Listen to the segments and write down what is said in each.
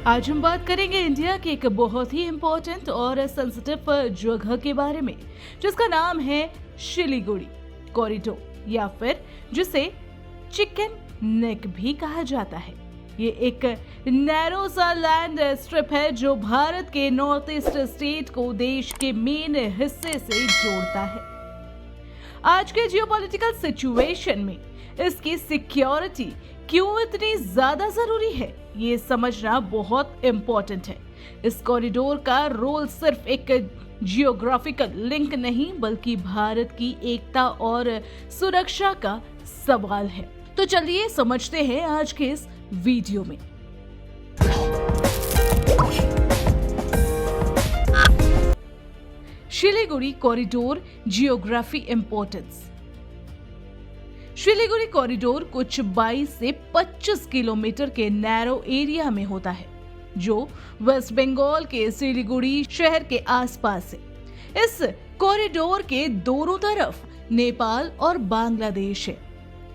आज हम बात करेंगे इंडिया की एक बहुत ही इम्पोर्टेंट और सेंसिटिव जगह के बारे में, जिसका नाम है शिलीगुड़ी कॉरिडोर या फिर जिसे चिकन नेक भी कहा जाता है। ये एक नैरो सा लैंड स्ट्रिप है जो भारत के नॉर्थ ईस्ट स्टेट को देश के मेन हिस्से से जोड़ता है। आज के जियोपॉलिटिकल सिचुएशन में इसकी सिक्योरिटी क्यों इतनी ज्यादा जरूरी है, ये समझना बहुत इम्पोर्टेंट है। इस कॉरिडोर का रोल सिर्फ एक जियोग्राफिकल लिंक नहीं बल्कि भारत की एकता और सुरक्षा का सवाल है। तो चलिए समझते हैं आज के इस वीडियो में। Siliguri corridor geography importance. Siliguri corridor कुछ 22 से 25 किलोमीटर के नैरो एरिया में होता है जो वेस्ट बंगाल के शिलीगुड़ी शहर के आसपास है। इस कॉरिडोर के दोनों तरफ नेपाल और बांग्लादेश है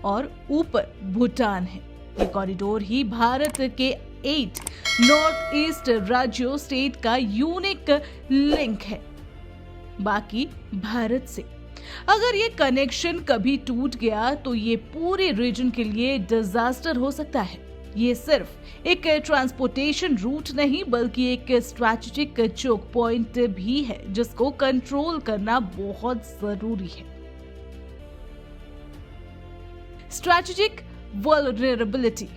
और ऊपर भूटान है। ये कॉरिडोर ही भारत के 8 नॉर्थ ईस्ट राज्यों स्टेट का यूनिक लिंक है बाकी भारत से। अगर ये कनेक्शन कभी टूट गया तो ये पूरे रीजन के लिए डिजास्टर हो सकता है। ये सिर्फ एक ट्रांसपोर्टेशन रूट नहीं बल्कि एक स्ट्रैटेजिक चोक पॉइंट भी है जिसको कंट्रोल करना बहुत जरूरी है। Strategic vulnerability.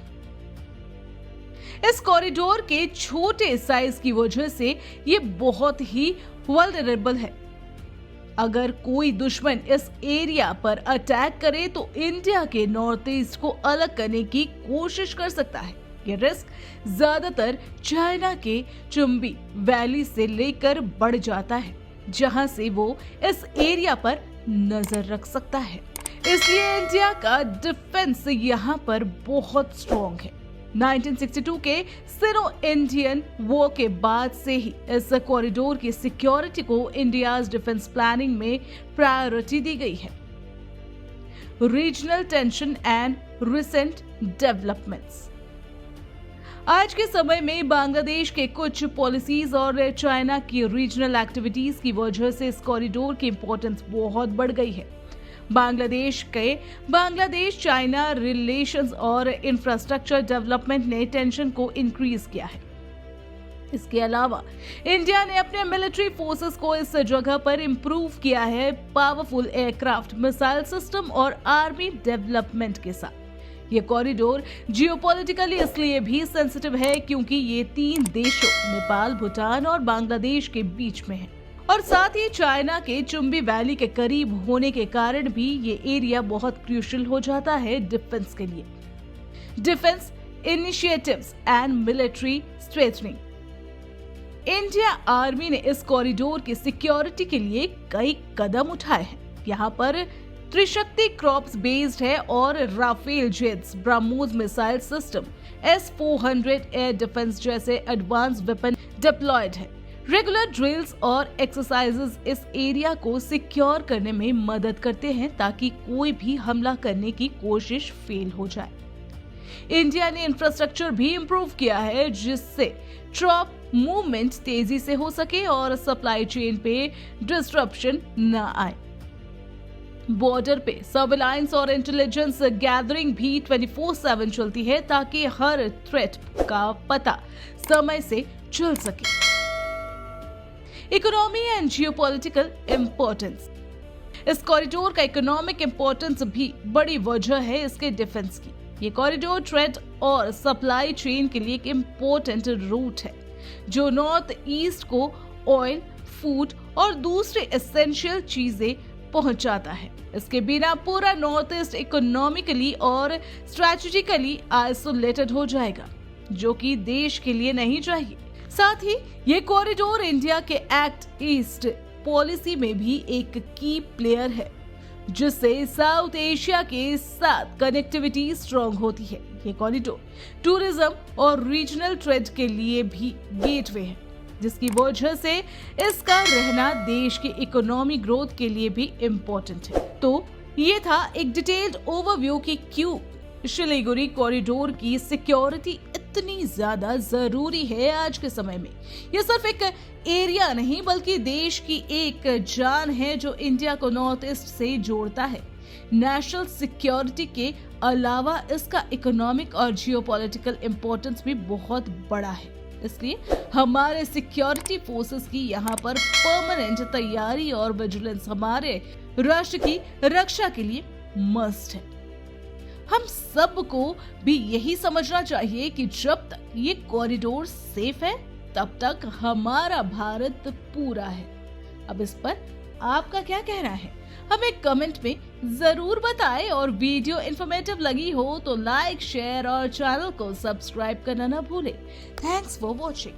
इस कॉरिडोर के छोटे साइज की वजह से ये बहुत ही वल्नरेबल है। अगर कोई दुश्मन इस एरिया पर अटैक करे तो इंडिया के नॉर्थ ईस्ट को अलग करने की कोशिश कर सकता है। ये रिस्क ज्यादातर चाइना के चुंबी वैली से लेकर बढ़ जाता है जहां से वो इस एरिया पर नजर रख सकता है। इसलिए इंडिया का डिफेंस यहाँ पर बहुत स्ट्रॉन्ग है। 1962 के सिनो इंडियन वॉर के बाद से ही इस कॉरिडोर की सिक्योरिटी को इंडियाज डिफेंस प्लानिंग में प्रायोरिटी दी गई है। Regional tension and recent developments. आज के समय में बांग्लादेश के कुछ पॉलिसीज और चाइना की रीजनल एक्टिविटीज की वजह से इस कॉरिडोर की इंपॉर्टेंस बहुत बढ़ गई है। बांग्लादेश चाइना रिलेशंस और इंफ्रास्ट्रक्चर डेवलपमेंट ने टेंशन को इंक्रीज किया है। इसके अलावा इंडिया ने अपने मिलिट्री फोर्सेस को इस जगह पर इंप्रूव किया है पावरफुल एयरक्राफ्ट, मिसाइल सिस्टम और आर्मी डेवलपमेंट के साथ। ये कॉरिडोर जियोपॉलिटिकली इसलिए भी सेंसिटिव है क्योंकि ये 3 देशों नेपाल, भूटान और बांग्लादेश के बीच में है और साथ ही चाइना के चुंबी वैली के करीब होने के कारण भी ये एरिया बहुत क्रूशियल हो जाता है डिफेंस के लिए। Defence initiatives and military straightening. India army ने इस कॉरिडोर की सिक्योरिटी के लिए कई कदम उठाए हैं। यहाँ पर त्रिशक्ति क्रॉप्स बेस्ड है और Rafale jets, BrahMos missile system, S-400 air defence जैसे एडवांस वेपन डिप्लॉयड है। रेगुलर ड्रिल्स और एक्सरसाइजेस इस एरिया को सिक्योर करने में मदद करते हैं ताकि कोई भी हमला करने की कोशिश फेल हो जाए। इंडिया ने इंफ्रास्ट्रक्चर भी इंप्रूव किया है जिससे ट्रॉप मूवमेंट तेजी से हो सके और सप्लाई चेन पे डिस्ट्रप्शन न आए। बॉर्डर पे सर्विलांस और इंटेलिजेंस गैदरिंग भी 24/7 चलती है ताकि हर थ्रेट का पता समय से चल सके। Economy and geopolitical importance. इस कॉरिडोर का इकोनॉमिक इंपॉर्टेंस भी बड़ी वजह है इसके डिफेंस की। ये कॉरिडोर ट्रेड और सप्लाई चेन के लिए एक इंपॉर्टेंट रूट है जो नॉर्थ ईस्ट को ऑयल, फूड और दूसरे एसेंशियल चीजें पहुंचाता है। इसके बिना पूरा नॉर्थ ईस्ट इकोनॉमिकली और स्ट्रेटेजिकली आइसोलेटेड हो जाएगा जो कि देश के लिए नहीं चाहिए। साथ ही ये कॉरिडोर इंडिया के एक्ट ईस्ट पॉलिसी में भी एक की प्लेयर है जिससे साउथ एशिया के साथ कनेक्टिविटी स्ट्रॉन्ग होती है। ये कॉरिडोर टूरिज्म और रीजनल ट्रेड के लिए भी गेटवे है जिसकी वजह से इसका रहना देश की इकोनॉमी ग्रोथ के लिए भी इम्पोर्टेंट है। तो ये था एक डिटेल्ड ओवरव्यू कि क्यों शिलीगुड़ी कॉरिडोर की सिक्योरिटी कितनी ज्यादा जरूरी है आज के समय में। यह सिर्फ एक एरिया नहीं बल्कि देश की एक जान है जो इंडिया को नॉर्थ ईस्ट से जोड़ता है। नेशनल सिक्योरिटी के अलावा इसका इकोनॉमिक और जियोपॉलिटिकल इंपॉर्टेंस भी बहुत बड़ा है। इसलिए हमारे सिक्योरिटी फोर्सेस की यहाँ पर परमानेंट तैयारी और विजिलेंस हमारे राष्ट्र की रक्षा के लिए मस्ट है। हम सबको भी यही समझना चाहिए कि जब तक ये कॉरिडोर सेफ है तब तक हमारा भारत पूरा है। अब इस पर आपका क्या कहना है हमें कमेंट में जरूर बताएं और वीडियो इन्फॉर्मेटिव लगी हो तो लाइक, शेयर और चैनल को सब्सक्राइब करना ना भूलें। Thanks for watching.